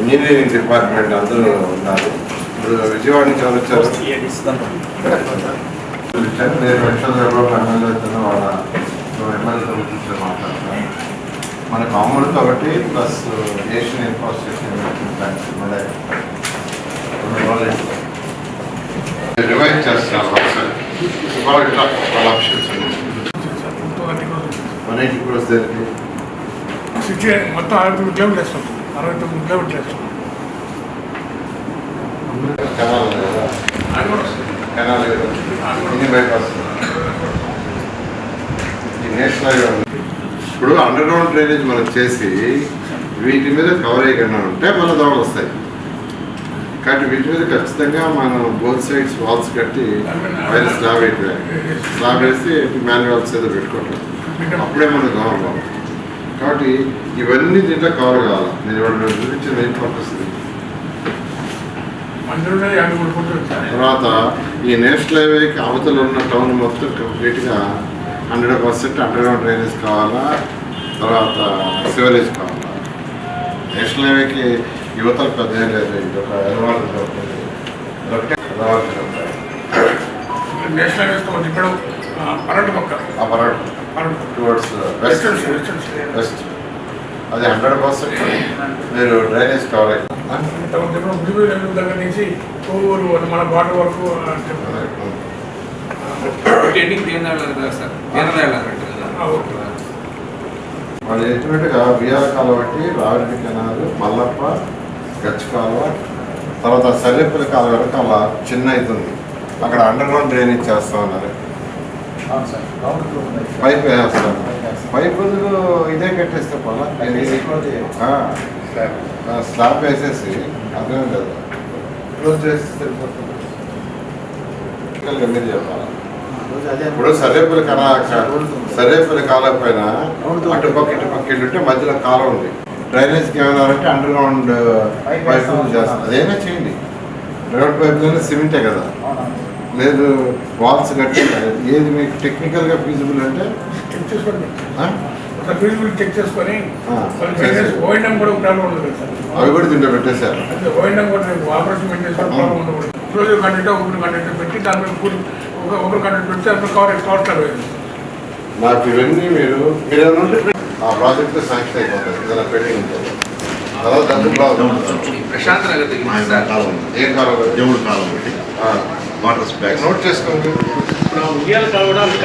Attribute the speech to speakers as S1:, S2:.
S1: Engineering department అందరూ ఉన్నారు. ఇప్పుడు విజయవాడ నుంచి ఎవరు వచ్చారు? నేను లక్షల ఎమ్మెల్యేతో వాళ్ళ ఎమ్మెల్యేతో కూర్చొని మాట్లాడతాను. మన కామన్ కాబట్టి ప్లస్ ఏషియన్ ఇన్ఫ్రాస్ట్రక్చర్ రివైజ్ చేస్తున్నారు. వాళ్ళ ఆప్షన్స్ 180 crores దేనికి
S2: మొత్తం 69 కిలోమీటర్లు వేస్తాం. 69 కిలోమీటర్లు వేస్తాం.
S1: కెనాల్ ఇన్ని బైపాస్ ఈ నేషనల్ హైవే. ఇప్పుడు అండర్ గ్రౌండ్ డ్రైనేజ్ మనం చేసి వీటి మీద కవర్ అయ్యకుండా ఉంటే మన దోమలు వస్తాయి. కాబట్టి వీటి మీద ఖచ్చితంగా మనం బోత్ సైడ్స్ వాల్స్ కట్టి పైన స్లాబ్ వేసి మాన్యువల్స్ ఏదో పెట్టుకుంటాం. అప్పుడే మనకు దోమ బాగుంది. కాబట్టి ఇవన్నీ దీంట్లో కవర్ కావాలి. నేను ఇవాళ చూపించిన ఏం పనిపిస్తుంది. తర్వాత ఈ నేషనల్ హైవేకి అవతల ఉన్న టౌన్ మొత్తం కంప్లీట్గా 100% అండర్ గ్రౌండ్ డ్రైనేజ్ కావాలా, తర్వాత సివరేజ్ కావాలా. నేషనల్ హైవేకి యువతలు పెద్ద ఏం లేదు. ఇంకొక
S2: నేషనల్ హైవేస్ ఇక్కడ పరటు పక్క
S1: టువర్డ్స్ వెస్ట్ అది 100% మీరు డ్రైనేజ్ కవర్ అవుతుంది.
S2: దగ్గర నుంచి కోవూరు మన బాట వరకు
S1: వాళ్ళు చెప్పినట్టుగా బియ్యాల కాలువ బట్టి రావిరెడ్డి కెనాల్, మల్లప్ప, గచ్చు కాలువ, తర్వాత సర్రేపల్లి కాలువ వెనకాల చిన్న అవుతుంది. అక్కడ అండర్ గ్రౌండ్ డ్రైనేజ్ చేస్తా ఉన్నారు. పైప్ వేస్తాం. పైప్ బదులు ఇదే కట్టేస్తే పోలా స్లాబ్ వేసేసి అర్థం లేదు క్లోజ్ చేసి సరిపోతుంది. మీరు చెప్పాలి. ఇప్పుడు సర్రేపల్లి కాలువ పైన అటుపక్క ఇటుపక్క ఉంటే మధ్యలో కాలువ ఉంది. డ్రైనేజ్కి ఏమన్నారంటే అండర్ గ్రౌండ్ పైపులు చేస్తారు. అదైనా చేయండి. గ్రౌండ్ పైపులైనా సిమెంటే కదా, లేదు వాల్స్ కట్టి ఏది మీకు టెక్నికల్గా ఫీజిబుల్ అంటే
S2: చెక్ చేసుకోండి. చెక్ చేసుకొని
S1: అవి కూడా దీంట్లో పెట్టేశారు.
S2: ఆపరేషన్ ఒకరు కంటెంట్ పెట్టి దాని మీద ఒకరు కంటెంట్ పెడితే అప్పుడు కవర్
S1: నాకు ఇవన్నీ మీరు ఆ ప్రాజెక్ట్ శాంక్షన్ అయిపోతుంది. ఏదైనా పెండింగ్ ఉంటుంది. తర్వాత
S3: ప్రశాంత్ నగర్
S1: ఏం కావాలి
S3: దేవుడు కాలం పెట్టి వాటర్ బ్యాగ్
S1: నోట్ చేసుకోండి.
S2: ఉయ్యాల కావడానికి